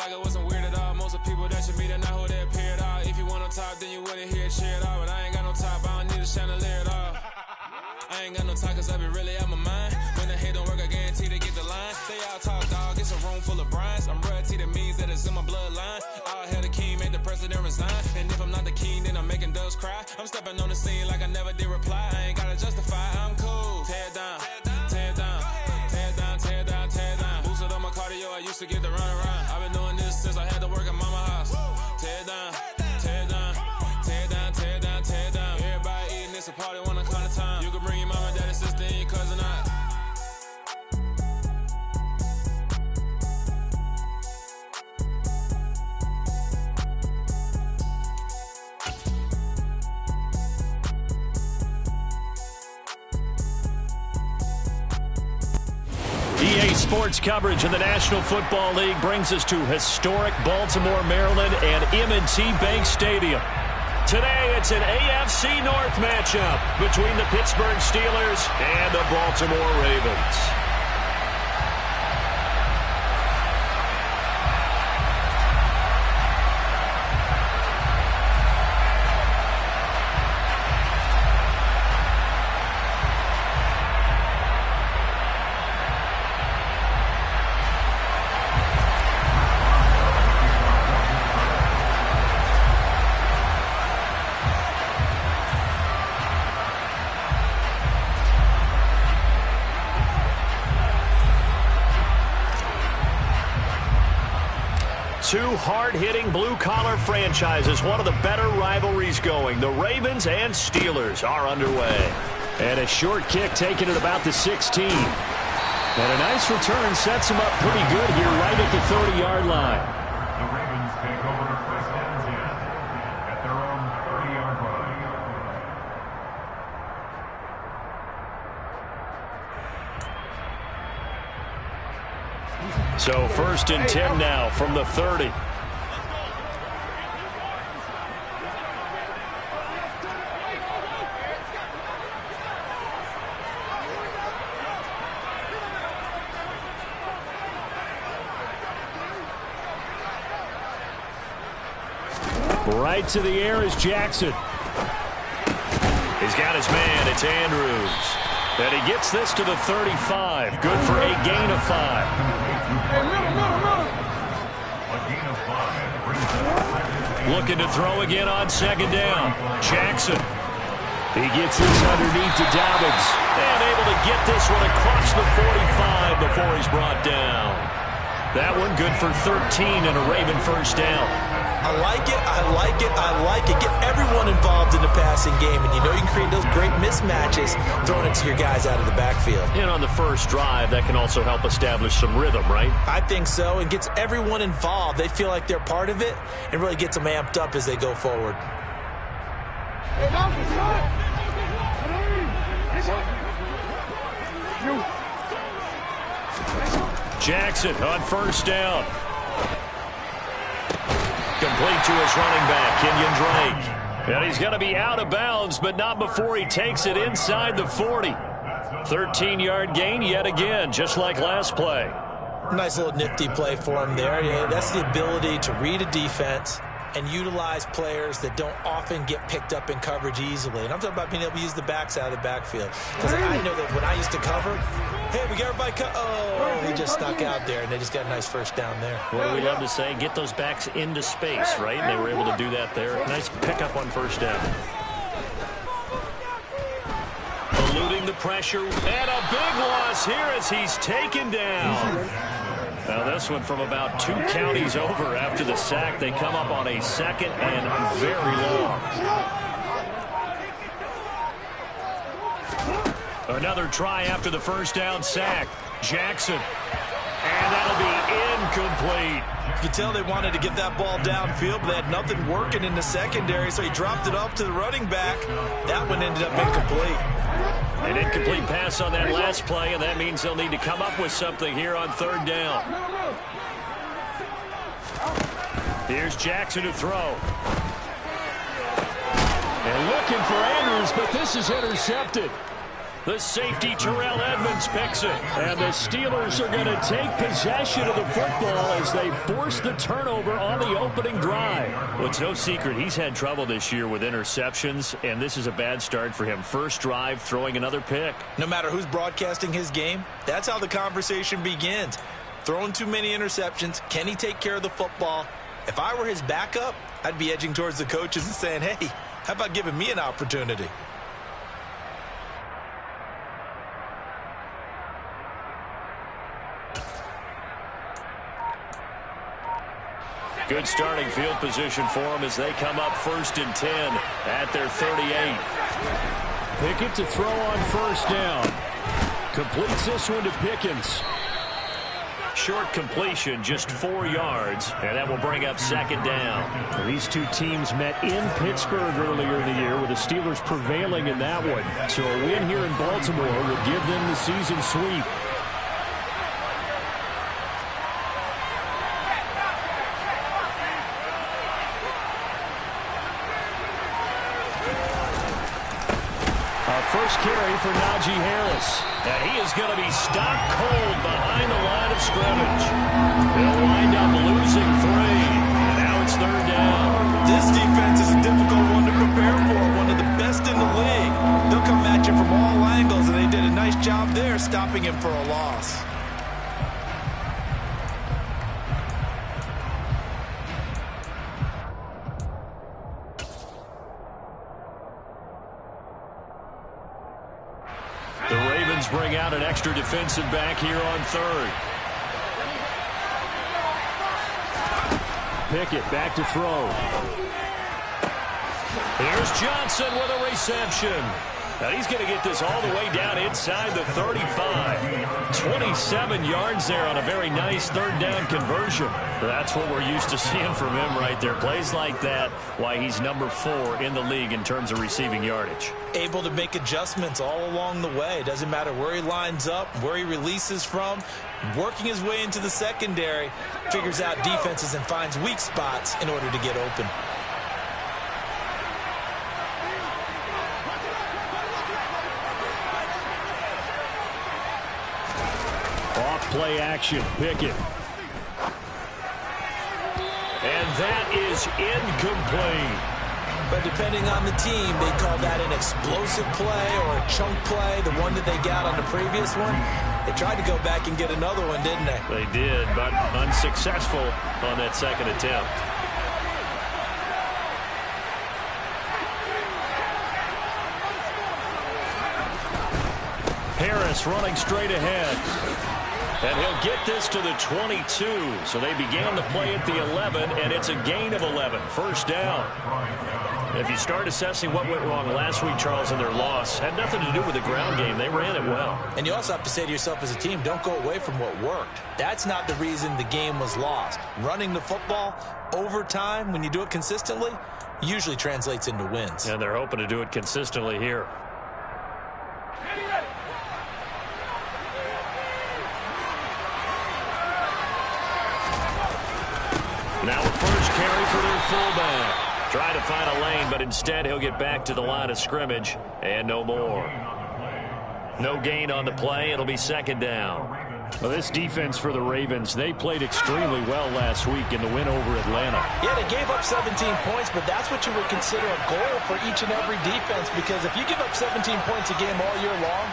like it wasn't weird at all. Most of the people that you meet are not who they appear at all. If you want on top, then you wouldn't hear it cheer at all. But I ain't got no top, I don't need a chandelier at all. I ain't got no talk, cause I be really out my mind. When the head don't work, I guarantee to get the line. Say all talk, dog, it's a room full of Bryans. I'm royalty, that means that it's in my bloodline. All hell the king, make the president resign. And if I'm not the king, then I'm making doves cry. I'm stepping on the scene like I never did reply. I ain't gotta justify, I'm cool. Tear down, tear down, tear down, tear down, tear down. Boosted on my cardio, I used to get the run around. I've been doing this since I had to work at mama house. Tear down, tear down, tear down, tear down, tear down. Everybody eating, it's a party when I come to time. You can bring your mama, daddy, sister, and your cousin out. EA Sports coverage in the National Football League brings us to historic Baltimore, Maryland, and M&T Bank Stadium. Today, it's an AFC North matchup between the Pittsburgh Steelers and the Baltimore Ravens. Two hard-hitting blue-collar franchises, one of the better rivalries going. The Ravens and Steelers are underway. And a short kick taken at about the 16. And a nice return sets him up pretty good here right at the 30-yard line. The Ravens take over first and 10 at their own 30-yard line. So first and 10 now from the 30. Right to the air is Jackson. He's got his man. It's Andrews. And he gets this to the 35. Good for a gain of 5. Looking to throw again on second down. Jackson. He gets this underneath to Dobbins. And able to get this one across the 45 before he's brought down. That one good for 13 and a Raven first down. I like it, I like it, I like it. Get everyone involved in the passing game, and you know you can create those great mismatches throwing it to your guys out of the backfield. And on the first drive, that can also help establish some rhythm, right? I think so, and gets everyone involved. They feel like they're part of it, and really gets them amped up as they go forward. Jackson on first down. Complete to his running back, Kenyon Drake. And he's going to be out of bounds, but not before he takes it inside the 40. 13-yard gain yet again, just like last play. Nice little nifty play for him there. Yeah, that's the ability to read a defense and utilize players that don't often get picked up in coverage easily. And I'm talking about being able to use the backs out of the backfield. Because I know that when I used to cover, hey, we got everybody cut. Oh, he just snuck out there, and they just got a nice first down there. What do we love to say? Get those backs into space, right? And they were able to do that there. Nice pickup on first down. Eluding the pressure, and a big loss here as he's taken down. Now this one from about 2 counties over after the sack. They come up on a second and very long. Another try after the first down sack. Jackson. And that'll be incomplete. You can tell they wanted to get that ball downfield, but they had nothing working in the secondary, so he dropped it off to the running back. That one ended up incomplete. An incomplete pass on that last play, and that means they'll need to come up with something here on third down. Here's Jackson to throw. And looking for Andrews, but this is intercepted. The safety, Terrell Edmunds, picks it. And the Steelers are going to take possession of the football as they force the turnover on the opening drive. Well, it's no secret he's had trouble this year with interceptions, and this is a bad start for him. First drive, throwing another pick. No matter who's broadcasting his game, that's how the conversation begins. Throwing too many interceptions, can he take care of the football? If I were his backup, I'd be edging towards the coaches and saying, hey, how about giving me an opportunity? Good starting field position for them as they come up 1st and 10 at their 38. Pickett to throw on first down. Completes this one to Pickens. Short completion, just 4 yards, and that will bring up 2nd down. These two teams met in Pittsburgh earlier in the year, with the Steelers prevailing in that one. So a win here in Baltimore would give them the season sweep. First carry for Najee Harris. And he is going to be stopped cold behind the line of scrimmage. They'll wind up losing 3. And now it's 3rd down. This defense is a difficult one to prepare for. One of the best in the league. They'll come at you from all angles, and they did a nice job there stopping him for a loss. Bring out an extra defensive back here on 3rd. Pickett back to throw. Here's Johnson with a reception. And he's going to get this all the way down inside the 35. 27 yards there on a very nice 3rd down conversion. That's what we're used to seeing from him right there. Plays like that, why he's number 4 in the league in terms of receiving yardage. Able to make adjustments all along the way. Doesn't matter where he lines up, where he releases from. Working his way into the secondary. Figures out defenses and finds weak spots in order to get open. Play action, Pickett. And that is incomplete. But depending on the team, they call that an explosive play or a chunk play, the one that they got on the previous one. They tried to go back and get another one, didn't they? They did, but unsuccessful on that 2nd attempt. Harris running straight ahead. And he'll get this to the 22. So they began the play at the 11, and it's a gain of 11. 1st down. If you start assessing what went wrong last week, Charles, in their loss, had nothing to do with the ground game. They ran it well. And you also have to say to yourself as a team, don't go away from what worked. That's not the reason the game was lost. Running the football over time, when you do it consistently, usually translates into wins. And they're hoping to do it consistently here. Now a first carry for their fullback. Try to find a lane, but instead he'll get back to the line of scrimmage and no more. No gain on the play. It'll be 2nd down. Well, this defense for the Ravens, they played extremely well last week in the win over Atlanta. Yeah, they gave up 17 points, but that's what you would consider a goal for each and every defense, because if you give up 17 points a game all year long,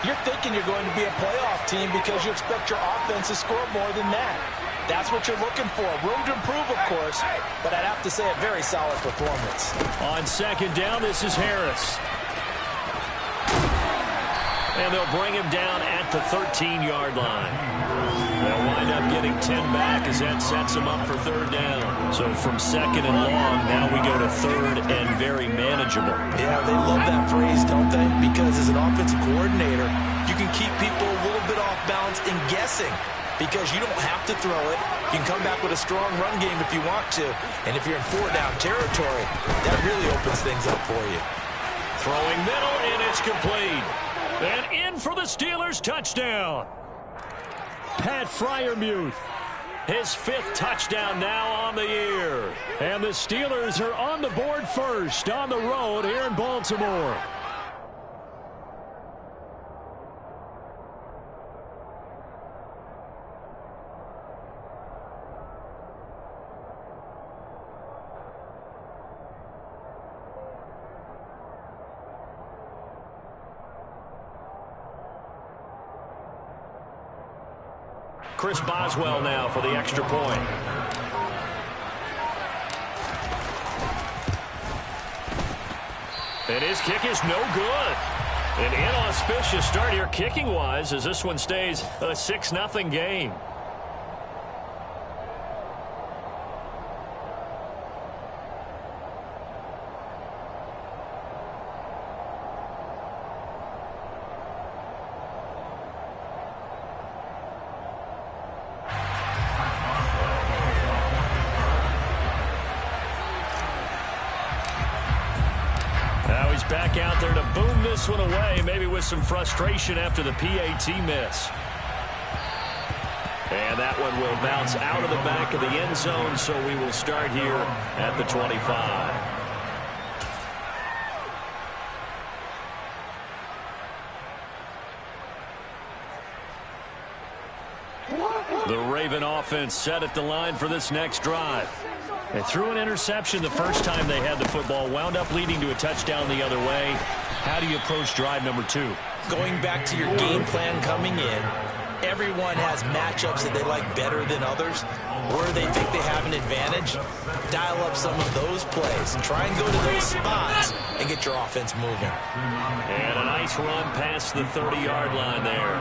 you're thinking you're going to be a playoff team because you expect your offense to score more than that. That's what you're looking for. Room to improve, of course, but I'd have to say a very solid performance. On 2nd down, this is Harris. And they'll bring him down at the 13-yard line. They'll wind up getting 10 back as that sets them up for 3rd down. So from 2nd and long, now we go to 3rd and very manageable. Yeah, they love that phrase, don't they? Because as an offensive coordinator, you can keep people a little bit off balance and guessing. Because you don't have to throw it. You can come back with a strong run game if you want to. And if you're in 4-down territory, that really opens things up for you. Throwing middle, and it's complete. And in for the Steelers touchdown. Pat Freiermuth. His 5th touchdown now on the year. And the Steelers are on the board first on the road here in Baltimore. Chris Boswell now for the extra point. And his kick is no good. An inauspicious start here kicking-wise as this one stays a 6-0 game. Now he's back out there to boom this one away, maybe with some frustration after the PAT miss. And that one will bounce out of the back of the end zone, so we will start here at the 25. The Raven offense set at the line for this next drive. They threw an interception the first time they had the football, wound up leading to a touchdown the other way. How do you approach drive number 2? Going back to your game plan coming in, everyone has matchups that they like better than others. Where they think they have an advantage, dial up some of those plays. Try and go to those spots and get your offense moving. And a nice run past the 30-yard line there.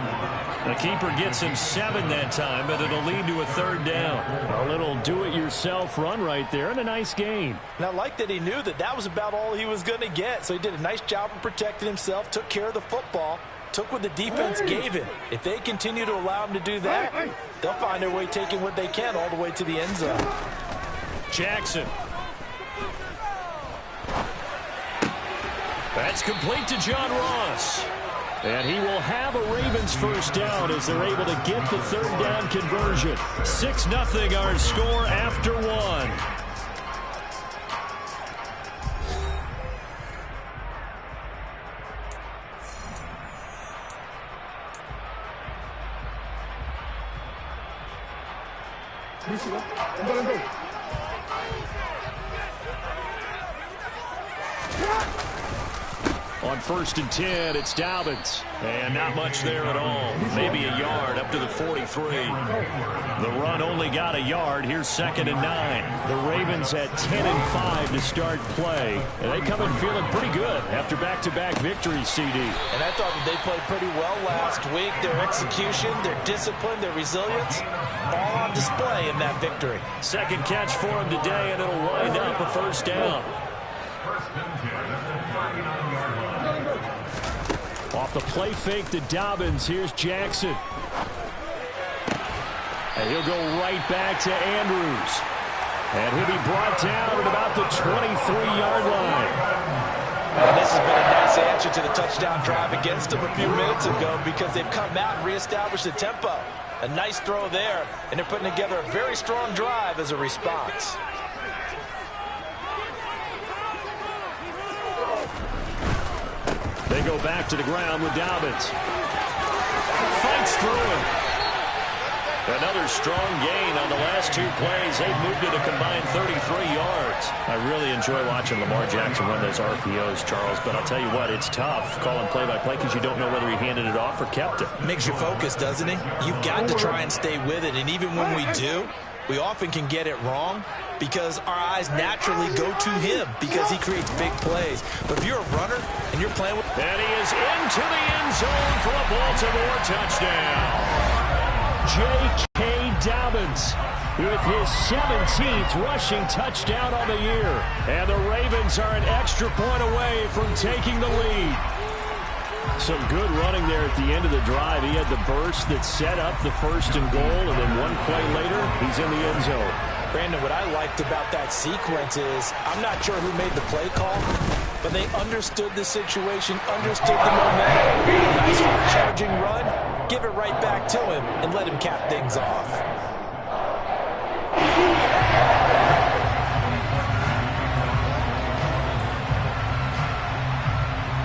The keeper gets him 7 that time, but it'll lead to a 3rd down. A little do-it-yourself run right there and a nice gain. And I like that he knew that that was about all he was going to get. So he did a nice job of protecting himself, took care of the football, took what the defense gave him. If they continue to allow him to do that, they'll find their way taking what they can all the way to the end zone. Jackson. That's complete to John Ross. And he will have a Ravens first down as they're able to get the 3rd down conversion. 6-0 our score after 1. On 1st and 10, it's Dobbins. And not much there at all. Maybe a yard up to the 43. The run only got a yard. Here's 2nd and 9. The Ravens at 10-5 to start play. And they come in feeling pretty good after back-to-back victories, CD. And I thought that they played pretty well last week. Their execution, their discipline, their resilience, all on display in that victory. 2nd catch for him today, and it'll wind up a 1st down. Off the play fake to Dobbins, here's Jackson. And he'll go right back to Andrews. And he'll be brought down at about the 23-yard line. And this has been a nice answer to the touchdown drive against them a few minutes ago because they've come out and reestablished the tempo. A nice throw there, and they're putting together a very strong drive as a response. They go back to the ground with Dobbins. Fights through him. Another strong gain on the last 2 plays. They've moved it a combined 33 yards. I really enjoy watching Lamar Jackson run those RPOs, Charles, but I'll tell you what, it's tough calling play-by-play because you don't know whether he handed it off or kept it. Makes you focus, doesn't it? You've got to try and stay with it, and even when we do, we often can get it wrong because our eyes naturally go to him because he creates big plays. But if you're a runner and you're playing with... And he is into the end zone for a Baltimore touchdown. J.K. Dobbins with his 17th rushing touchdown on the year. And the Ravens are an extra point away from taking the lead. Some good running there at the end of the drive. He had the burst that set up the 1st and goal, and then 1 play later, he's in the end zone. Brandon, what I liked about that sequence is I'm not sure who made the play call, but they understood the situation, understood the momentum. Nice charging run, give it right back to him, and let him cap things off.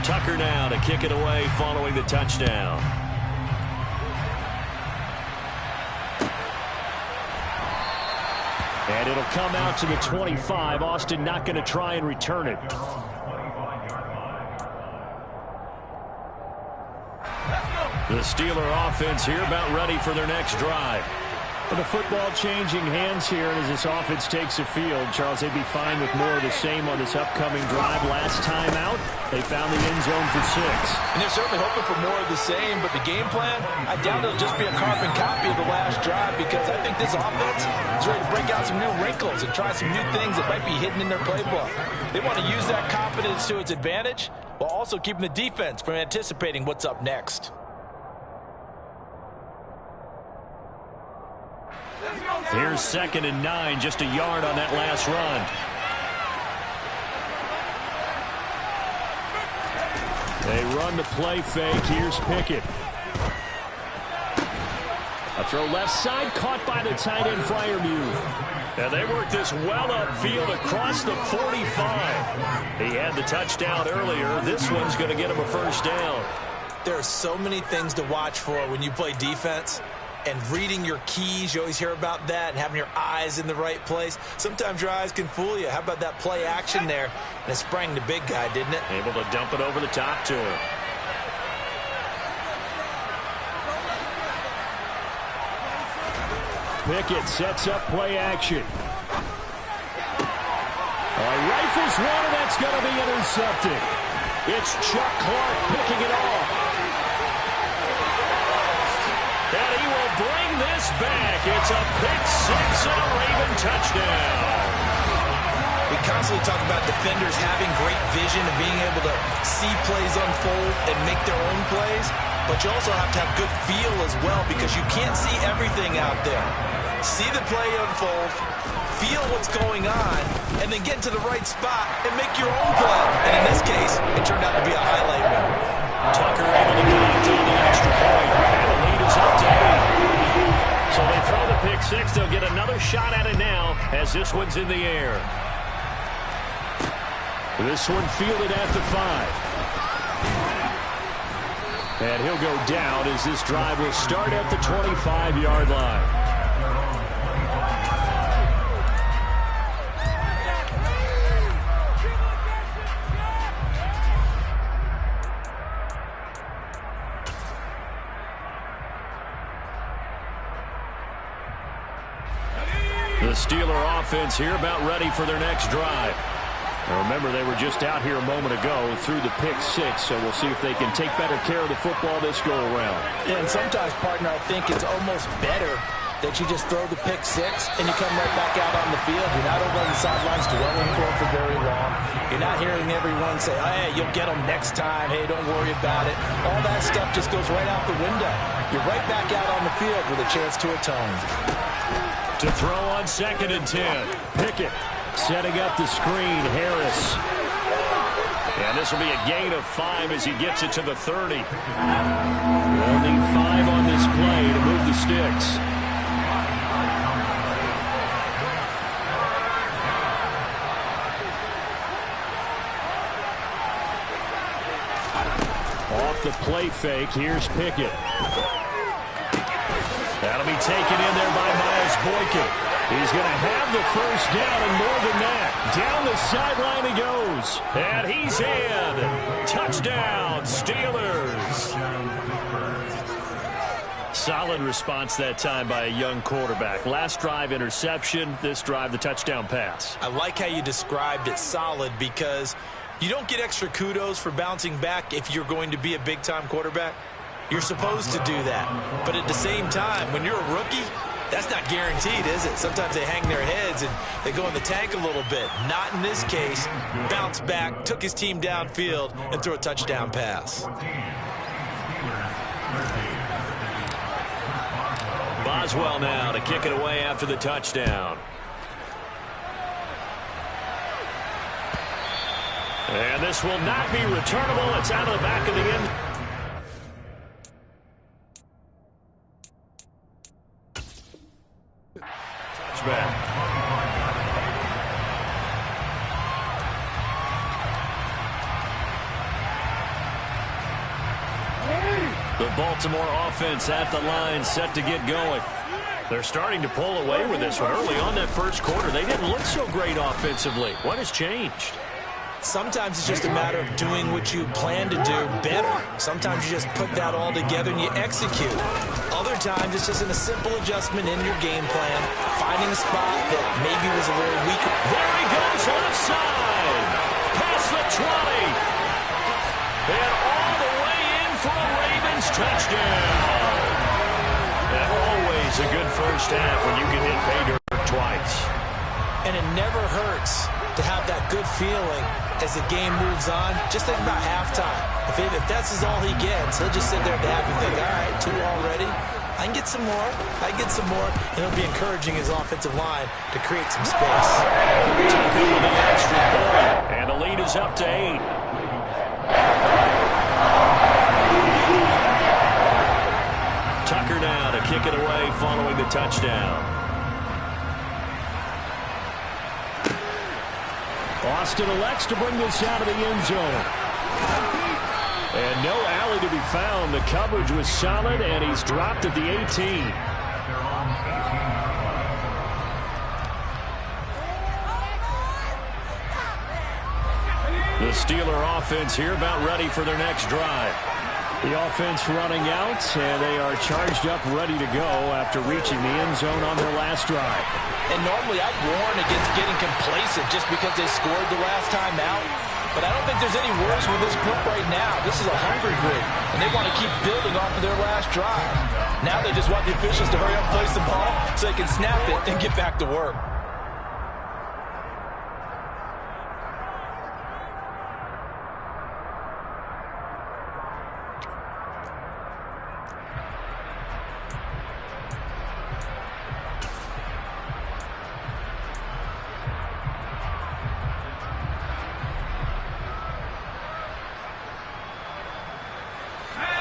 Tucker now to kick it away following the touchdown. And it'll come out to the 25. Austin not going to try and return it. The Steeler offense here about ready for their next drive. And the football changing hands here as this offense takes the field. Charles, they'd be fine with more of the same on this upcoming drive. Last time out, they found the end zone for 6. And they're certainly hoping for more of the same, but the game plan, I doubt it'll just be a carbon copy of the last drive, because I think this offense is ready to break out some new wrinkles and try some new things that might be hidden in their playbook. They want to use that confidence to its advantage while also keeping the defense from anticipating what's up next. Here's 2nd and 9, just a yard on that last run. They run the play fake. Here's Pickett. A throw left side, caught by the tight end Freiermuth. And they work this well upfield across the 45. He had the touchdown earlier. This one's going to get him a first down. There are so many things to watch for when you play defense. And reading your keys, you always hear about that, and having your eyes in the right place. Sometimes your eyes can fool you. How about that play action there? And it sprang the big guy, didn't it? Able to dump it over the top to him. Pickett sets up play action. Rifles one, and that's going to be intercepted. It's Chuck Clark picking it off. And he will bring this back. It's a pick 6 and a Raven touchdown. We constantly talk about defenders having great vision and being able to see plays unfold and make their own plays. But you also have to have good feel as well, because you can't see everything out there. See the play unfold, feel what's going on, and then get to the right spot and make your own play. And in this case, it turned out to be a highlight reel. Tucker able to connect on the extra point. And the lead is up to 8. So they throw the pick 6. They'll get another shot at it now as this one's in the air. This one fielded at the 5. And he'll go down as this drive will start at the 25-yard line. The Steeler offense here about ready for their next drive. Now remember, they were just out here a moment ago through the pick 6, so we'll see if they can take better care of the football this go-around. Yeah, and sometimes, partner, I think it's almost better that you just throw the pick 6 and you come right back out on the field. You're not over on the sidelines dwelling for very long. You're not hearing everyone say, oh, hey, you'll get them next time. Hey, don't worry about it. All that stuff just goes right out the window. You're right back out on the field with a chance to atone. To throw on 2nd and 10. Pickett setting up the screen. Harris. And this will be a gain of 5 as he gets it to the 30. They'll need 5 on this play to move the sticks. Off the play fake, here's Pickett. That'll be taken in there by Miles Boykin. He's going to have the first down, and more than that. Down the sideline he goes. And he's in. Touchdown, Steelers. Solid response that time by a young quarterback. Last drive, interception. This drive, the touchdown pass. I like how you described it solid, because you don't get extra kudos for bouncing back if you're going to be a big-time quarterback. You're supposed to do that. But at the same time, when you're a rookie, that's not guaranteed, is it? Sometimes they hang their heads and they go in the tank a little bit. Not in this case. Bounced back, took his team downfield, and threw a touchdown pass. Boswell now to kick it away after the touchdown. And this will not be returnable. It's out of the back of the end. Touchback. The Baltimore offense at the line, set to get going. They're starting to pull away with this one. Early on that first quarter, they didn't look so great offensively. What has changed? Sometimes it's just a matter of doing what you plan to do better. Sometimes you just put that all together and you execute. Other times it's just a simple adjustment in your game plan, finding a spot that maybe was a little weaker. There he goes, left side. Past the 20. And all the way in for a Ravens touchdown. And always a good first half when you can hit pay dirt twice. And it never hurts to have that good feeling as the game moves on. Just think about halftime. If that's all he gets, he'll just sit there and happy and think, all right, 2 already. I can get some more. I can get some more. And it'll be encouraging his offensive line to create some space. Tucker with the extra point. And the lead is up to 8. Tucker now to kick it away following the touchdown. Austin elects to bring this out of the end zone. And no alley to be found. The coverage was solid, and he's dropped at the 18. The Steeler offense here about ready for their next drive. The offense running out, and they are charged up, ready to go after reaching the end zone on their last drive. And normally I'd warn against getting complacent just because they scored the last time out. But I don't think there's any worse with this group right now. This is a hungry group, and they want to keep building off of their last drive. Now they just want the officials to hurry up, place the ball, so they can snap it and get back to work.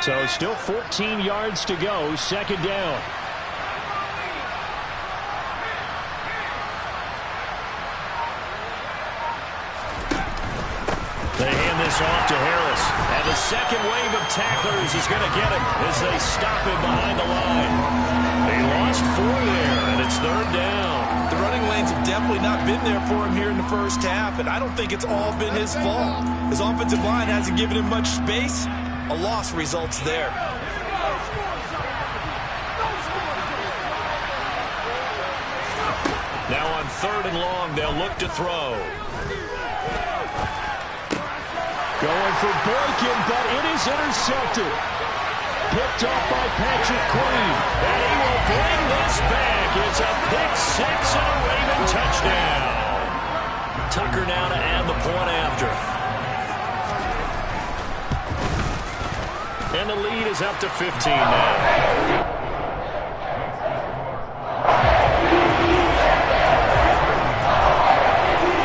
So still 14 yards to go, second down. They hand this off to Harris. And the second wave of tacklers is going to get him as they stop him behind the line. They lost 4 there, and it's third down. The running lanes have definitely not been there for him here in the first half, and I don't think it's all been his fault. His offensive line hasn't given him much space. A loss results there. Now on 3rd and long, they'll look to throw. Going for Boykin, but it is intercepted. Picked up by Patrick Queen. And he will bring this back. It's a pick 6 and a Raven touchdown. Tucker now to add the point after. And the lead is up to 15 now.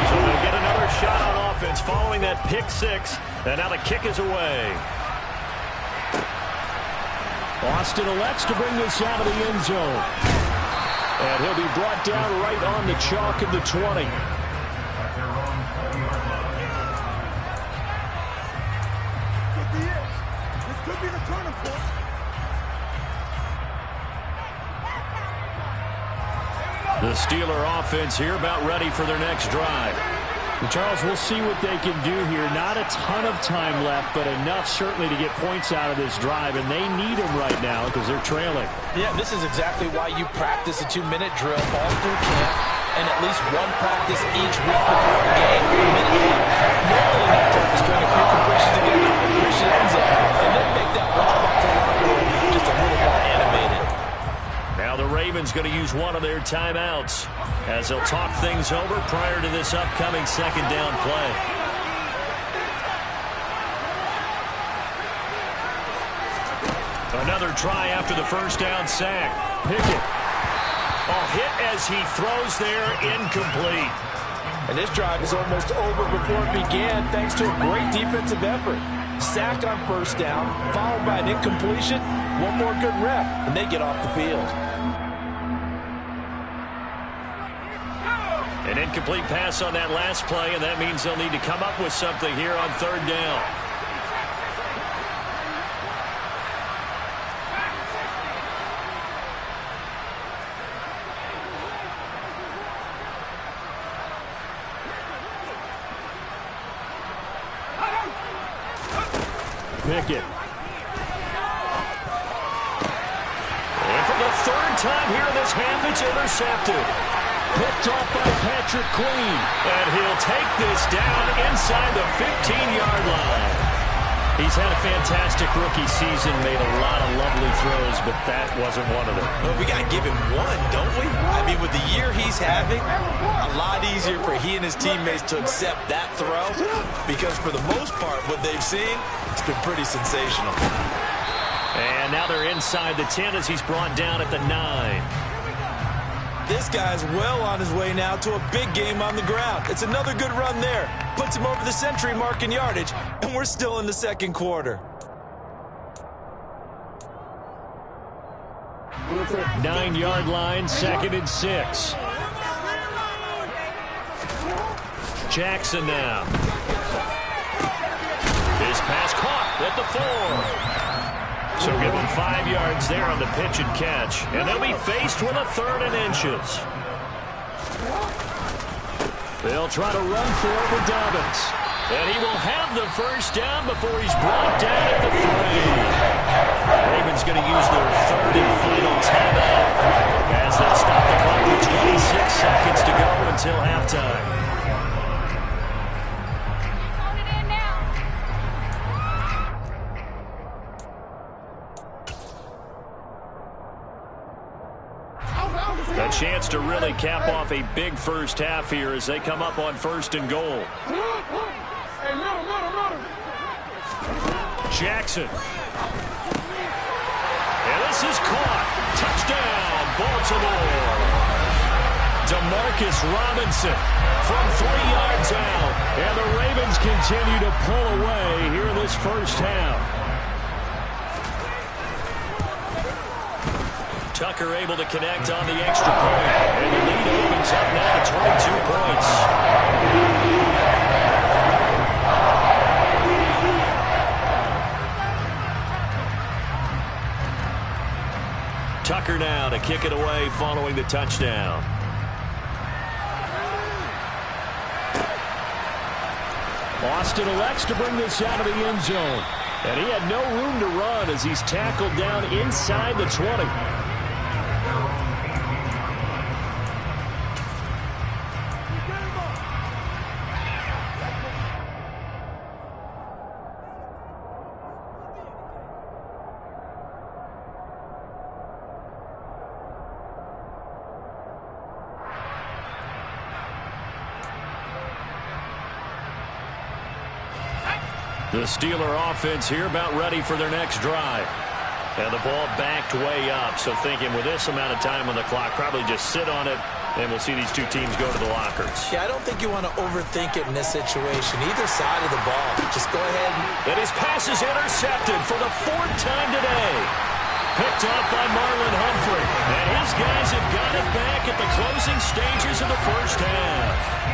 So they'll get another shot on offense following that pick 6. And now the kick is away. Austin elects to bring this out of the end zone. And he'll be brought down right on the chalk of the 20. The Steeler offense here about ready for their next drive. And Charles, we'll see what they can do here. Not a ton of time left, but enough certainly to get points out of this drive, and they need them right now because they're trailing. Yeah, this is exactly why you practice a 2-minute drill all through camp and at least one practice each week before a game. Normally that time is trying to put compression together, push the end zone, and then make that walk back to the locker room just a little more animated. Now the Ravens going to use one of their timeouts as they'll talk things over prior to this upcoming second down play. Another try after the first down sack. Pickett. A hit as he throws there, incomplete. And this drive is almost over before it began thanks to a great defensive effort. Sack on first down, followed by an incompletion. One more good rep, and they get off the field. An incomplete pass on that last play, and that means they'll need to come up with something here on third down. Pickett. And for the third time here in this half, it's intercepted. Picked off by Patrick Queen. And he'll take this down inside the 15-yard line. He's had a fantastic rookie season, made a lot of lovely throws, but that wasn't one of them. Well, we got to give him one, don't we? I mean, with the year he's having, a lot easier for he and his teammates to accept that throw, because for the most part, what they've seen, it's been pretty sensational. And now they're inside the 10 as he's brought down at the 9. This guy's well on his way now to a big game on the ground. It's another good run there. Puts him over the century mark in yardage, and we're still in the second quarter. 9-yard line, 2nd and 6. Jackson now. His pass caught at the 4. So give them 5 yards there on the pitch and catch. And they'll be faced with a 3rd and inches. They'll try to run for it with Dobbins. And he will have the first down before he's brought down at the 3. Ravens going to use their 3rd and final timeout as they stop the clock with 26 seconds to go until halftime. A chance to really cap off a big first half here as they come up on 1st and goal. Jackson. And this is caught. Touchdown, Baltimore. Demarcus Robinson from 3 yards out. And the Ravens continue to pull away here in this first half. Tucker able to connect on the extra point. And the lead opens up now to 22 points. Tucker now to kick it away following the touchdown. Austin elects to bring this out of the end zone. And he had no room to run as he's tackled down inside the 20. The Steeler offense here about ready for their next drive. And the ball backed way up, so thinking with this amount of time on the clock, probably just sit on it, and we'll see these two teams go to the lockers. Yeah, I don't think you want to overthink it in this situation. Either side of the ball, just go ahead. And his pass is intercepted for the 4th time today. Picked off by Marlon Humphrey. And his guys have got it back at the closing stages of the first half.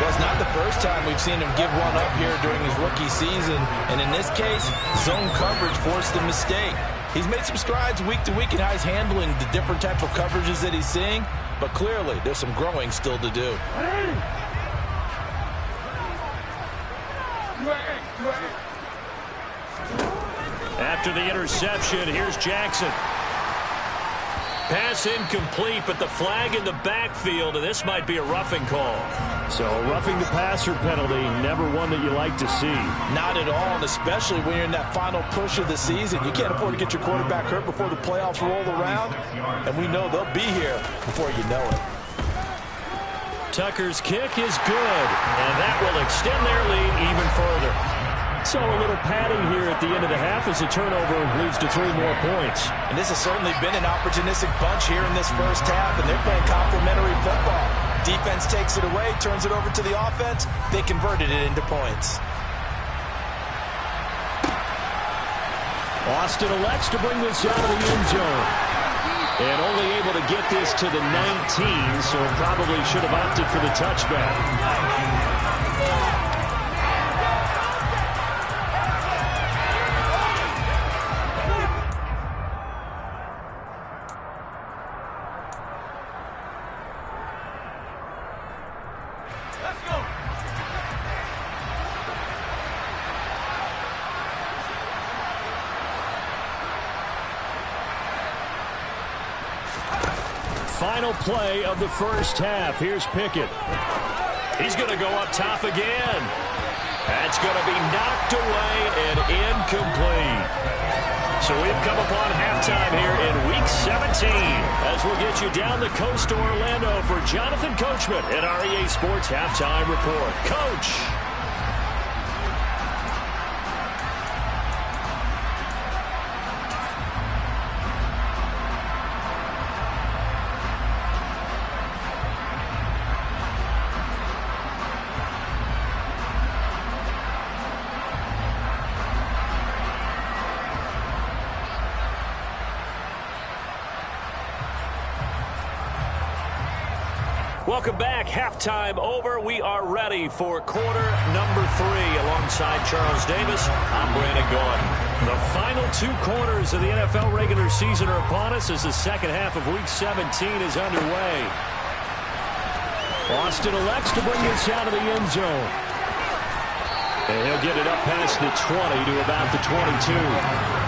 Well, it's not the first time we've seen him give one up here during his rookie season. And in this case, zone coverage forced the mistake. He's made some strides week to week in how he's handling the different type of coverages that he's seeing. But clearly, there's some growing still to do. After the interception, here's Jackson. Pass incomplete, but the flag in the backfield, and this might be a roughing call. So a roughing the passer penalty, never one that you like to see. Not at all, and especially when you're in that final push of the season. You can't afford to get your quarterback hurt before the playoffs roll around, and we know they'll be here before you know it. Tucker's kick is good, and that will extend their lead even further. So a little padding here at the end of the half as a turnover leads to 3 more points. And this has certainly been an opportunistic bunch here in this first half, and they're playing complementary football. Defense takes it away, turns it over to the offense. They converted it into points. Austin elects to bring this out of the end zone. And only able to get this to the 19, so probably should have opted for the touchback. final play of the first half. Here's Pickett. He's going to go up top again. That's going to be knocked away and incomplete. So we've come upon halftime here in Week 17 as we'll get you down the coast to Orlando for Jonathan Coachman at our EA Sports Halftime Report. Coach. Welcome back. Halftime over. We are ready for quarter number 3. Alongside Charles Davis, I'm Brandon Gaudin. The final 2 quarters of the NFL regular season are upon us as the second half of Week 17 is underway. Austin elects to bring this out of the end zone. And he'll get it up past the 20 to about the 22.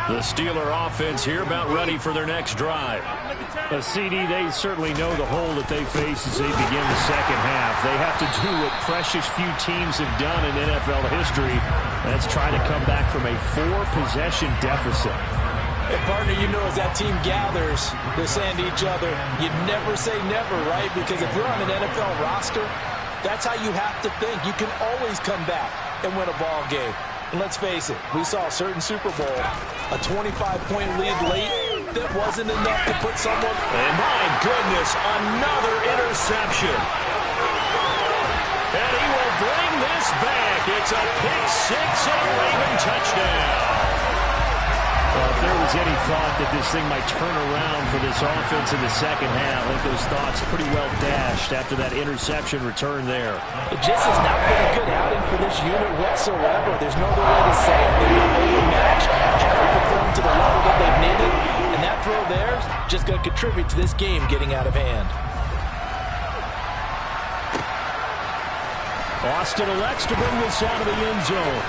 The Steeler offense here about ready for their next drive. A CD, they certainly know the hole that they face as they begin the second half. They have to do what precious few teams have done in NFL history. That's try to come back from a 4-possession deficit. Hey, partner, you know as that team gathers, they're saying to each other, you never say never, right? Because if you're on an NFL roster, that's how you have to think. You can always come back and win a ball game. And let's face it, we saw a certain Super Bowl, a 25-point lead late that wasn't enough to put someone... And my goodness, another interception. And he will bring this back. It's a pick 6 and a Raven touchdown. Well, if there was any thought that this thing might turn around for this offense in the second half, I think those thoughts pretty well dashed after that interception return there. It just has not been a good outing for this unit whatsoever. There's no other way to say it. They've been overmatched, haven't performed to the level that they've needed, and that throw there is just going to contribute to this game getting out of hand. Austin elects to bring this out of the end zone.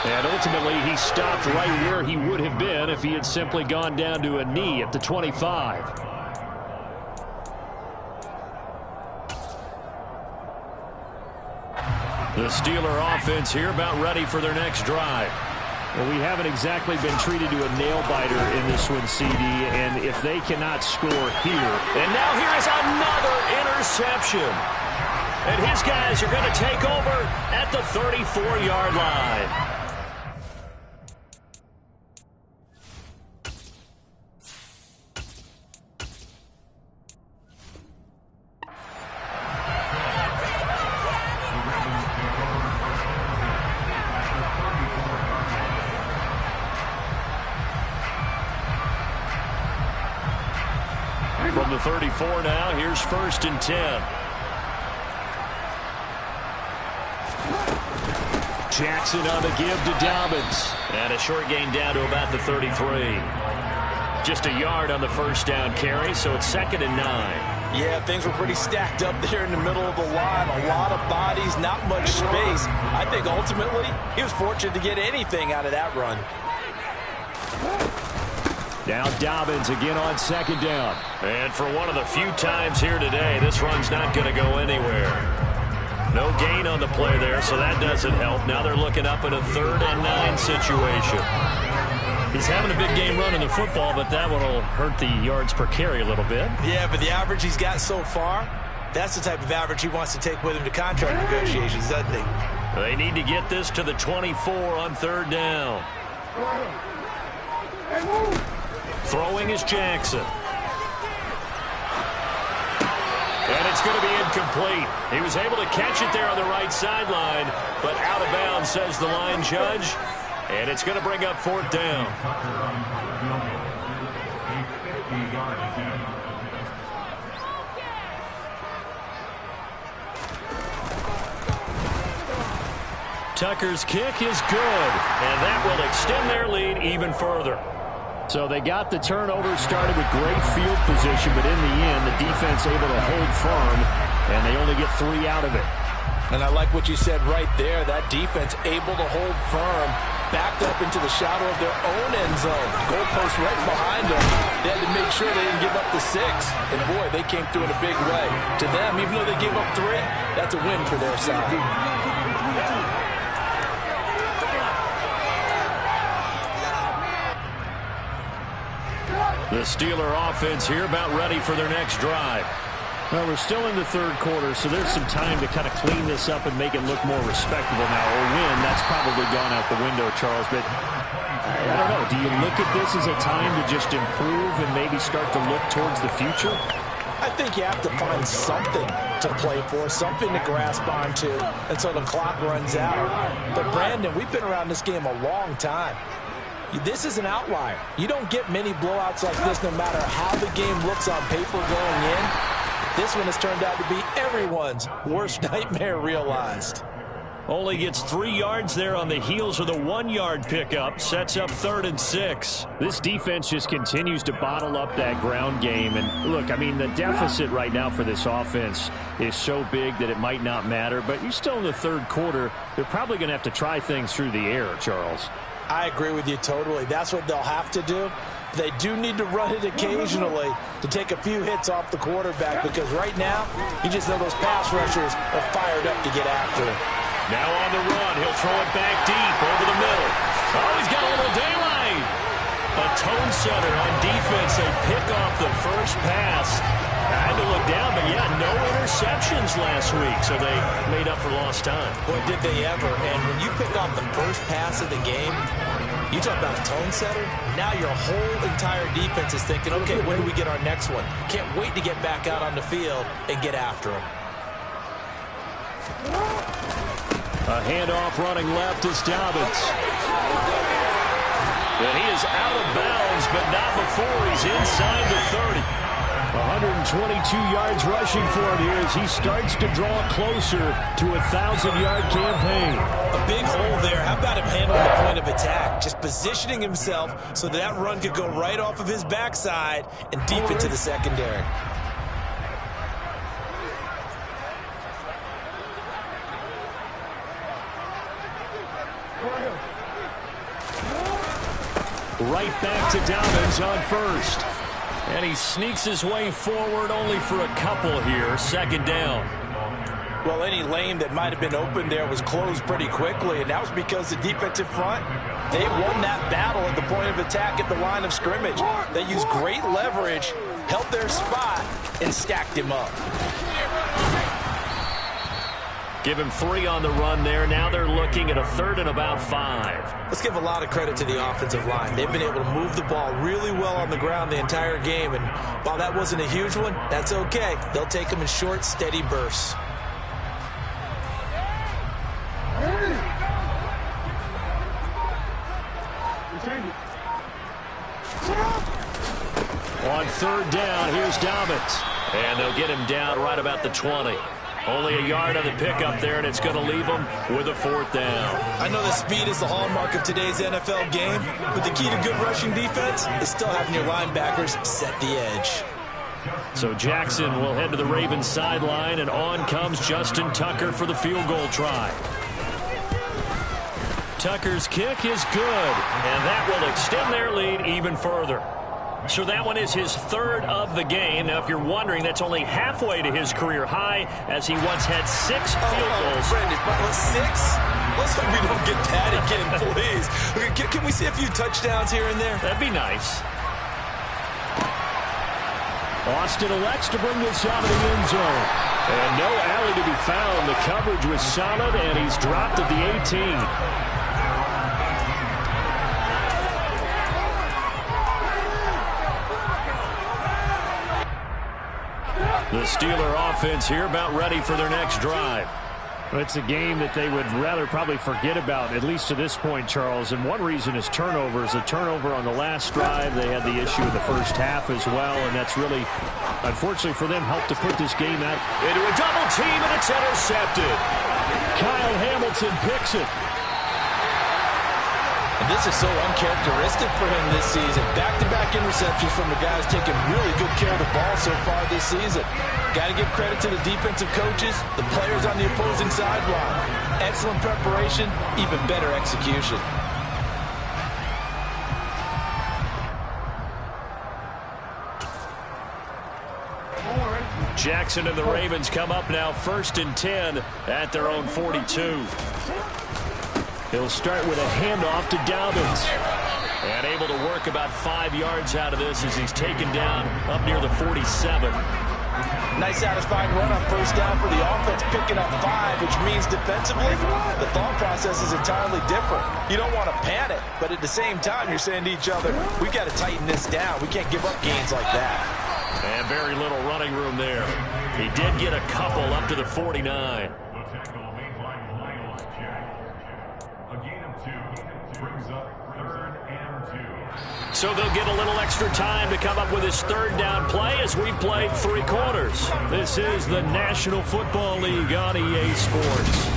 And ultimately, he stopped right where he would have been if he had simply gone down to a knee at the 25. The Steeler offense here about ready for their next drive. Well, we haven't exactly been treated to a nail-biter in this one, CD, and if they cannot score here. And now here is another interception. And his guys are going to take over at the 34-yard line. From the 34 now, here's 1st and 10. Jackson on the give to Dobbins. And a short gain down to about the 33. Just a yard on the first down carry, so it's 2nd and 9. Yeah, things were pretty stacked up there in the middle of the line. A lot of bodies, not much space. I think ultimately he was fortunate to get anything out of that run. Now Dobbins again on 2nd down. And for one of the few times here today, this run's not going to go anywhere. No gain on the play there, so that doesn't help. Now they're looking up at a 3rd and 9 situation. He's having a big game running the football, but that one will hurt the yards per carry a little bit. Yeah, but the average he's got so far, that's the type of average he wants to take with him to contract negotiations, doesn't he? They need to get this to the 24 on 3rd down. Throwing is Jackson. And it's going to be incomplete. He was able to catch it there on the right sideline, but out of bounds, says the line judge. And it's going to bring up 4th down. Tucker's kick is good, and that will extend their lead even further. So they got the turnover, started with great field position, but in the end, the defense able to hold firm, and they only get 3 out of it. And I like what you said right there. That defense able to hold firm, backed up into the shadow of their own end zone. Goalpost right behind them. They had to make sure they didn't give up the 6. And, boy, they came through in a big way. To them, even though they gave up 3, that's a win for their side. The Steeler offense here about ready for their next drive. Well, we're still in the third quarter, so there's some time to kind of clean this up and make it look more respectable now. Or win, that's probably gone out the window, Charles. But I don't know. Do you look at this as a time to just improve and maybe start to look towards the future? I think you have to find something to play for, something to grasp onto until the clock runs out. But, Brandon, we've been around this game a long time. This is an outlier. You don't get many blowouts like this no matter how the game looks on paper going in. This one has turned out to be everyone's worst nightmare realized. Only gets 3 yards there on the heels of the 1-yard pickup. Sets up 3rd and 6. This defense just continues to bottle up that ground game. And look, I mean, the deficit right now for this offense is so big that it might not matter. But you're still in the third quarter. They're probably going to have to try things through the air, Charles. I agree with you totally. That's what they'll have to do. They do need to run it occasionally to take a few hits off the quarterback, because right now, you just know those pass rushers are fired up to get after him. Now on the run, he'll throw it back deep over the middle. Oh, he's got a little daylight. A tone setter on defense. They pick off the first pass. I had to look down, but yeah, no interceptions last week, so they made up for lost time. Boy, did they ever. And when you pick off the first pass of the game, you talk about a tone setter. Now your whole entire defense is thinking, okay, when do we get our next one? Can't wait to get back out on the field and get after him. A handoff running left is Dobbins. And he is out of bounds, but not before he's inside the 30. 122 yards rushing for him here as he starts to draw closer to a 1,000-yard campaign. A big hole there. How about him handling the point of attack? Just positioning himself so that run could go right off of his backside and deep into the secondary. Right back to Dobbins on first. And he sneaks his way forward only for a couple here. 2nd down. Well, any lane that might have been open there was closed pretty quickly, and that was because the defensive front, they won that battle at the point of attack at the line of scrimmage. They used great leverage, held their spot, and stacked him up. Give him 3 on the run there. Now they're looking at a 3rd and about 5. Let's give a lot of credit to the offensive line. They've been able to move the ball really well on the ground the entire game, and while that wasn't a huge one, that's okay. They'll take them in short, steady bursts. On 3rd down, here's Dobbins. And they'll get him down right about the 20. Only a yard on the pickup there, and it's going to leave them with a 4th down. I know that speed is the hallmark of today's NFL game, but the key to good rushing defense is still having your linebackers set the edge. So Jackson will head to the Ravens sideline, and on comes Justin Tucker for the field goal try. Tucker's kick is good, and that will extend their lead even further. So that one is his 3rd of the game. Now, if you're wondering, that's only halfway to his career high, as he once had 6 field goals. Brandon, 6? Let's hope we don't get that again, please. Can we see a few touchdowns here and there? That'd be nice. Austin elects to bring this out of the end zone. And no alley to be found. The coverage was solid, and he's dropped at the 18. The Steeler offense here about ready for their next drive. It's a game that they would rather probably forget about, at least to this point, Charles. And one reason is turnovers. A turnover on the last drive. They had the issue in the first half as well, and that's really, unfortunately for them, helped to put this game out into a double team, and it's intercepted. Kyle Hamilton picks it. And this is so uncharacteristic for him this season. Back-to-back interceptions from the guys taking really good care of the ball so far this season. Got to give credit to the defensive coaches, the players on the opposing sideline. Excellent preparation, even better execution. Jackson and the Ravens come up now 1st and 10 at their own 42. He'll start with a handoff to Dobbins. And able to work about 5 yards out of this as he's taken down up near the 47. Nice satisfying run on first down for the offense, picking up 5, which means defensively, the thought process is entirely different. You don't want to panic, but at the same time, you're saying to each other, we've got to tighten this down. We can't give up gains like that. And very little running room there. He did get a couple up to the 49. The tackle made by Myles Jack. A gain of 2 brings up 3rd and 2. So they'll get a little extra time to come up with his 3rd down play as we've played 3 quarters. This is the National Football League on EA Sports.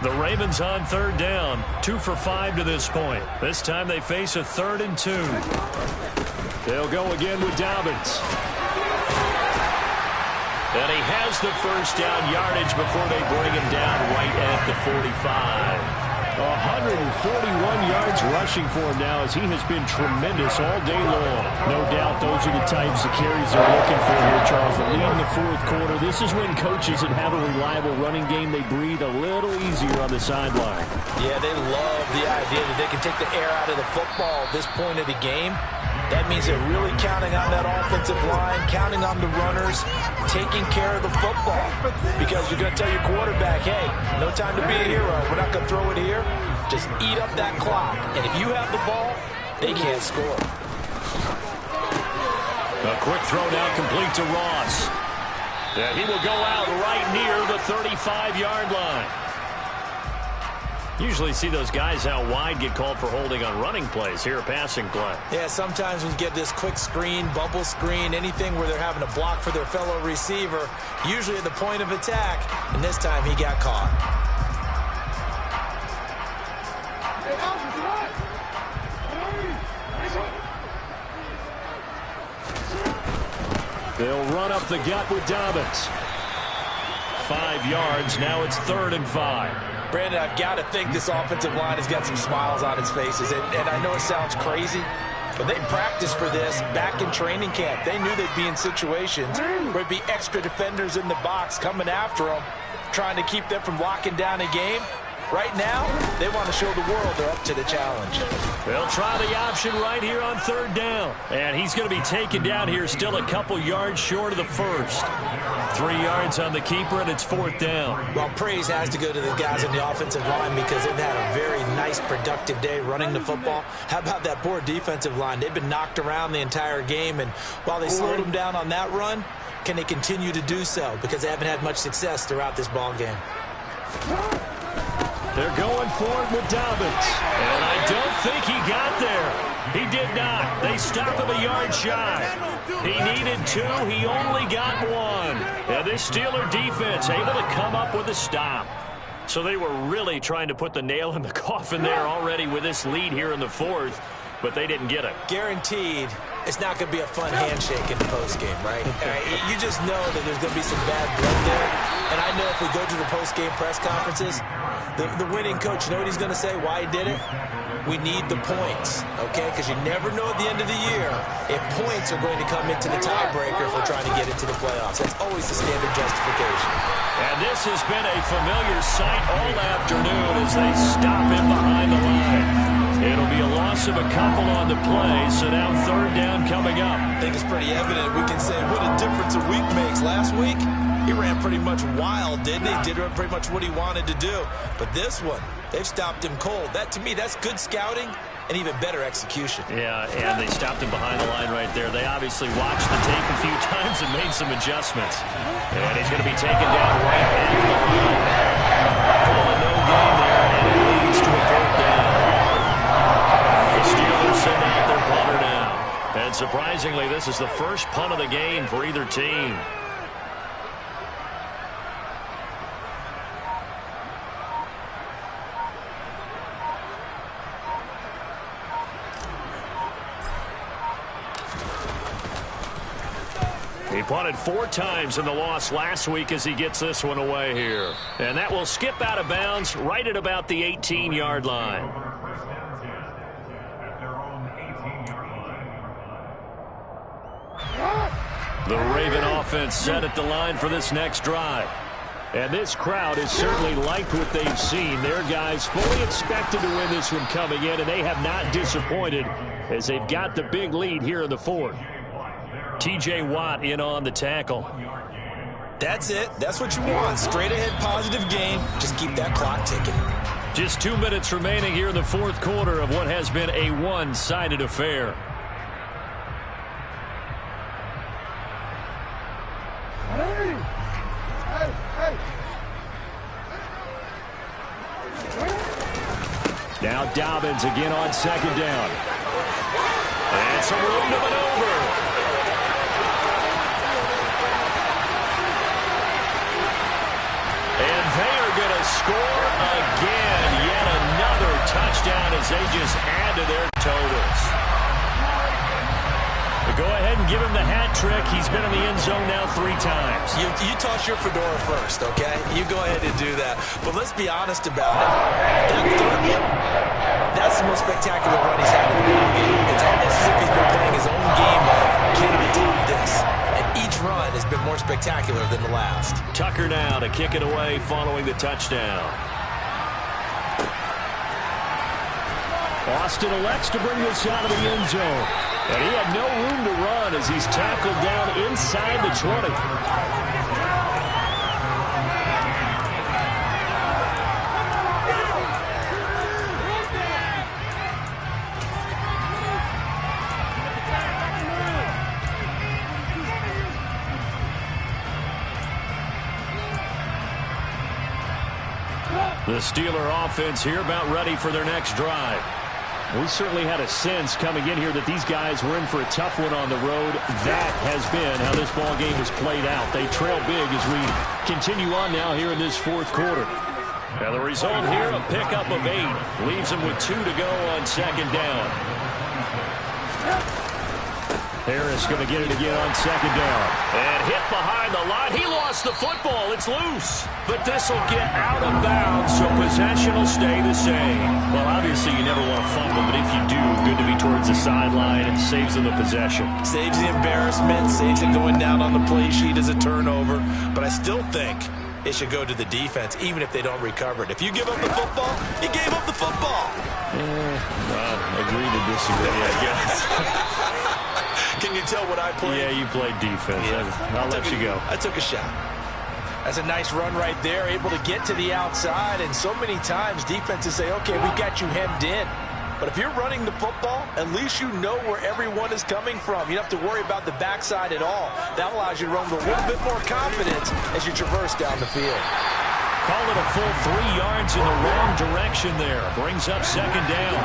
The Ravens on 3rd down, 2 for 5 to this point. This time they face a 3rd and 2. They'll go again with Dobbins. And he has the first down yardage before they bring him down right at the 45. 141 yards rushing for him now as he has been tremendous all day long. No doubt those are the types of carries they're looking for here, Charles. The lead in the 4th quarter. This is when coaches that have a reliable running game, they breathe a little easier on the sideline. Yeah, they love the idea that they can take the air out of the football at this point of the game. That means they're really counting on that offensive line, counting on the runners, taking care of the football. Because you're going to tell your quarterback, hey, no time to be a hero. We're not going to throw it here. Just eat up that clock. And if you have the ball, they can't score. A quick throw now complete to Ross. And he will go out right near the 35-yard line. Usually see those guys out wide get called for holding on running plays. Here, a passing play. Yeah, sometimes when you get this quick screen, bubble screen, anything where they're having to block for their fellow receiver, usually at the point of attack, and this time he got caught. They'll run up the gut with Dobbins. 5 yards. Now it's 3rd and 5. Brandon, I've got to think this offensive line has got some smiles on its faces. And I know it sounds crazy, but they practiced for this back in training camp. They knew they'd be in situations where there'd be extra defenders in the box coming after them, trying to keep them from locking down a game. Right now, they want to show the world they're up to the challenge. They'll try the option right here on 3rd down. And he's going to be taken down here still a couple yards short of the first. 3 yards on the keeper, and it's 4th down. Well, praise has to go to the guys on the offensive line because they've had a very nice, productive day running the football. How about that poor defensive line? They've been knocked around the entire game, and while they slowed them down on that run, can they continue to do so? Because they haven't had much success throughout this ball game. They're going for it with Dobbins. And I don't think he got there. He did not. They stop him a yard shy. He needed 2. He only got 1. And this Steeler defense able to come up with a stop. So they were really trying to put the nail in the coffin there already with this lead here in the 4th. But they didn't get it. Guaranteed, it's not going to be a fun handshake in the postgame, right? You just know that there's going to be some bad blood there. And I know if we go to the postgame press conferences, the winning coach, you know what he's going to say, why he did it? We need the points, okay? Because you never know at the end of the year if points are going to come into the tiebreaker if we're trying to get into the playoffs. That's always the standard justification. And this has been a familiar sight all afternoon as they stop him behind the line. It'll be a loss of a couple on the play, so now 3rd down coming up. I think it's pretty evident. We can say what a difference a week makes. Last week, he ran pretty much wild, didn't he? Did pretty much what he wanted to do. But this one, they've stopped him cold. That, to me, that's good scouting and even better execution. Yeah, and they stopped him behind the line right there. They obviously watched the tape a few times and made some adjustments. And he's going to be taken down right at the line. Calling no gain there, and it leads to a 4th down. The Steelers send out their punter now. This is the first punt of the game for either team. He punted 4 times in the loss last week as he gets this one away here. And that will skip out of bounds right at about the 18-yard line. The Raven offense set at the line for this next drive. And this crowd has certainly liked what they've seen. Their guys fully expected to win this one coming in, and they have not disappointed as they've got the big lead here in the fourth. T.J. Watt in on the tackle. That's it. That's what you want. Straight ahead positive game. Just keep that clock ticking. Just 2 minutes remaining here in the fourth quarter of what has been a one-sided affair. Now Dobbins again on second down. And some room to maneuver. And they are going to score again. Yet another touchdown as they just add to their totals. But go ahead and give him the hat trick. He's been in the end zone now 3 times. You toss your fedora first, okay? You go ahead and do that. But let's be honest about it. That third one, that's the most spectacular run he's had in the ball game. It's almost as if he's been playing his own game of, can he top this? And each run has been more spectacular than the last. Tucker now to kick it away following the touchdown. Austin elects to bring this out of the end zone. And he had no room to run as he's tackled down inside the 20. The Steeler offense here about ready for their next drive. We certainly had a sense coming in here that these guys were in for a tough one on the road. That has been how this ball game has played out. They trail big as we continue on now here in this fourth quarter. Now the result here, a pickup of 8. Leaves them with 2 to go on second down. Harris going to get it again on second down. And hit behind the line. He lost the football. It's loose. But this will get out of bounds, so possession will stay the same. Well, obviously you never want to fumble, but if you do, good to be towards the sideline. It saves them the possession. Saves the embarrassment, saves it going down on the play sheet as a turnover. But I still think it should go to the defense, even if they don't recover it. If you give up the football, you gave up the football. Agree to disagree, I guess. Can you tell what I played? Yeah, you played defense. Yeah. I'll let you go. I took a shot. That's a nice run right there, able to get to the outside. And so many times defenses say, okay, we got you hemmed in. But if you're running the football, at least you know where everyone is coming from. You don't have to worry about the backside at all. That allows you to run with a little bit more confidence as you traverse down the field. Call it a full 3 yards in the wrong direction there. Brings up second down.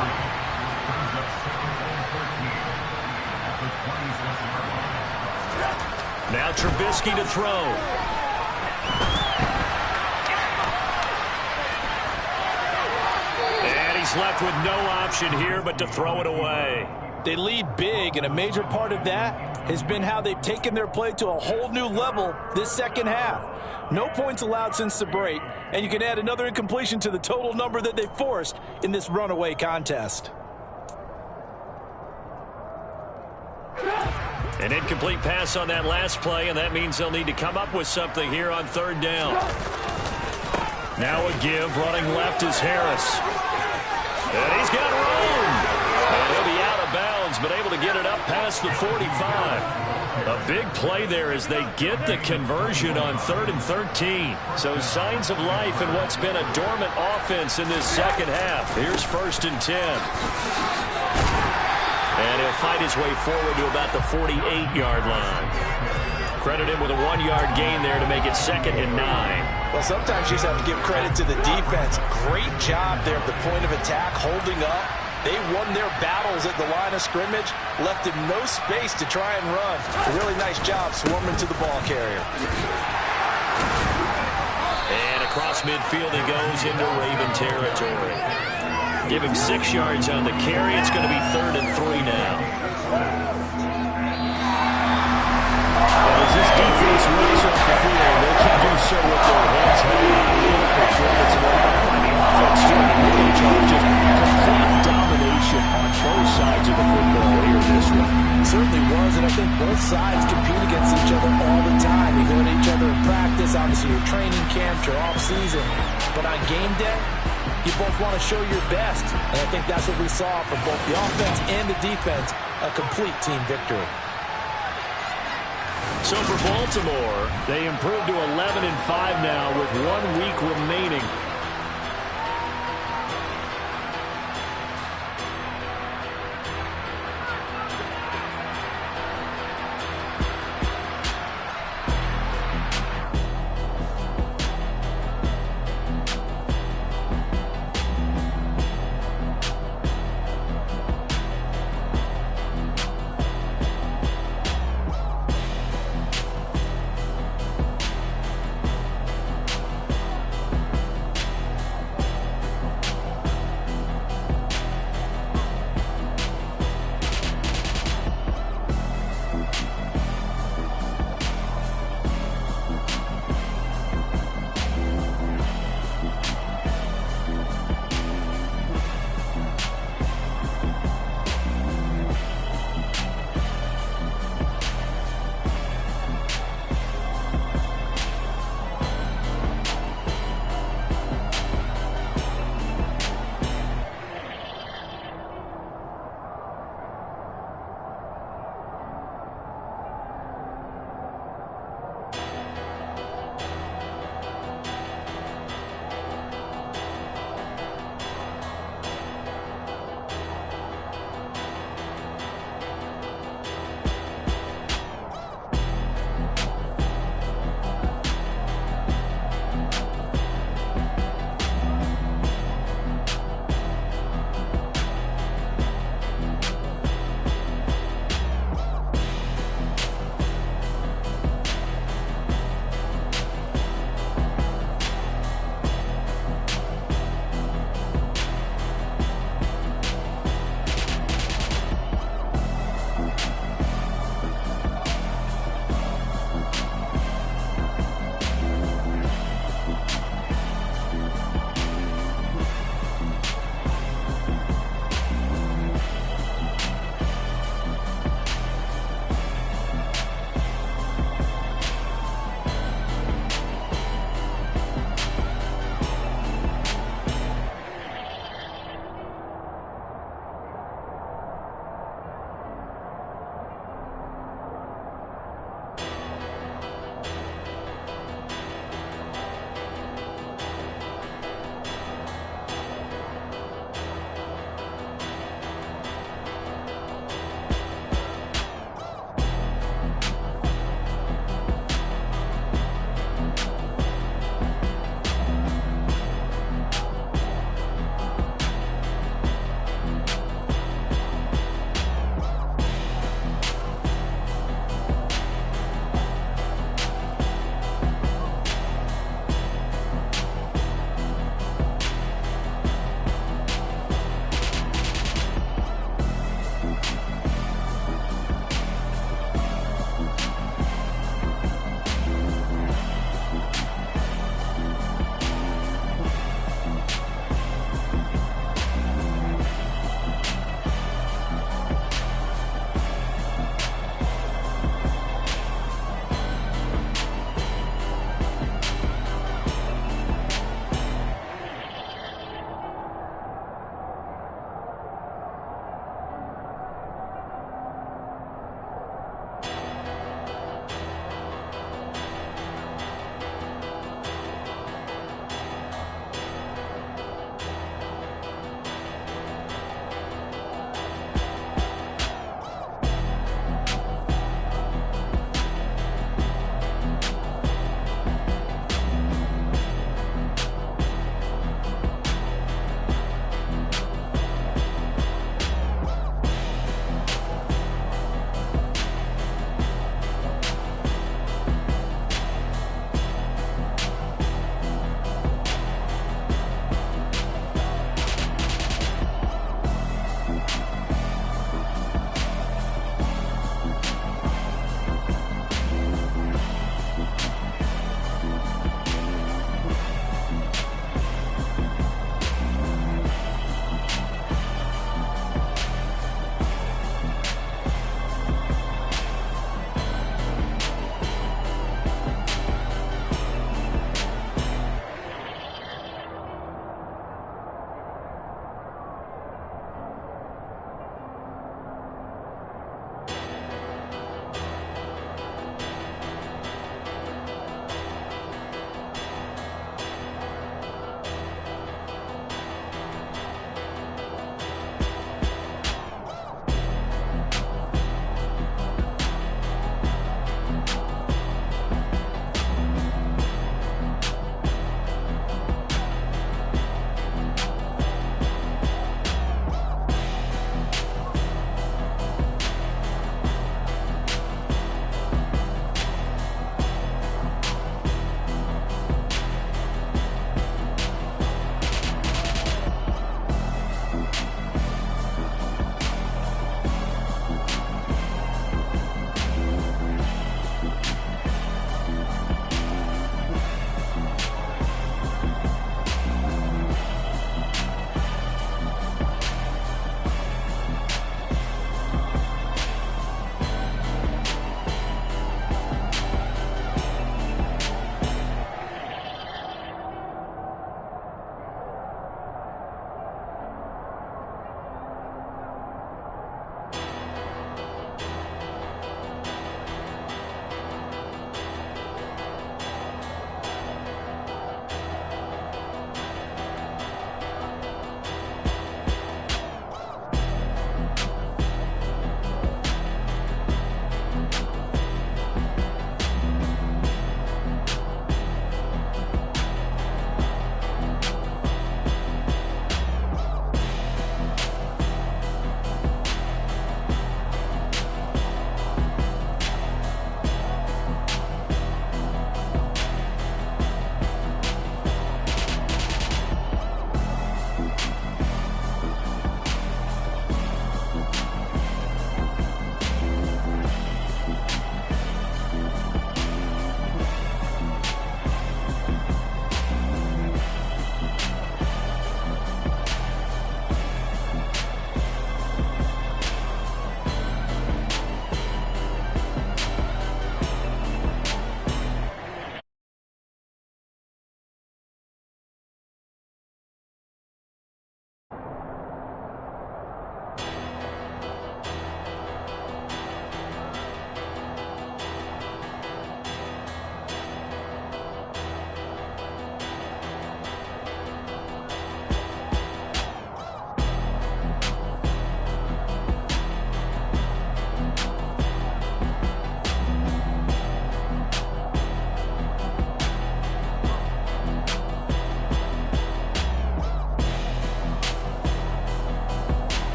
Now Trubisky to throw. And he's left with no option here but to throw it away. They lead big, and a major part of that has been how they've taken their play to a whole new level this second half. No points allowed since the break, and you can add another incompletion to the total number that they forced in this runaway contest. An incomplete pass on that last play, and that means they'll need to come up with something here on third down. Now a give, running left is Harris. And he's got room. And he'll be out of bounds, but able to get it up past the 45. A big play there as they get the conversion on 3rd and 13. So signs of life in what's been a dormant offense in this second half. Here's 1st and 10. And he'll fight his way forward to about the 48-yard line. Credit him with a 1-yard gain there to make it 2nd and 9. Well, sometimes you just have to give credit to the defense. Great job there at the point of attack, holding up, They won their battles at the line of scrimmage, left him no space to try and run. A really nice job swarming to the ball carrier. And across midfield he goes into Raven territory. Give him 6 yards on the carry. It's going to be 3rd and 3 now. As this defense runs off the field, they can do so with their heads held. Performance of the offense doing a really job, just complete domination on both sides of the football here in this one. It certainly was, and I think both sides compete against each other all the time. You go at each other in practice, obviously your training camps, your off-season. But on game day, you both want to show your best. And I think that's what we saw from both the offense and the defense, a complete team victory. So for Baltimore, they improved to 11-5 now with 1 week remaining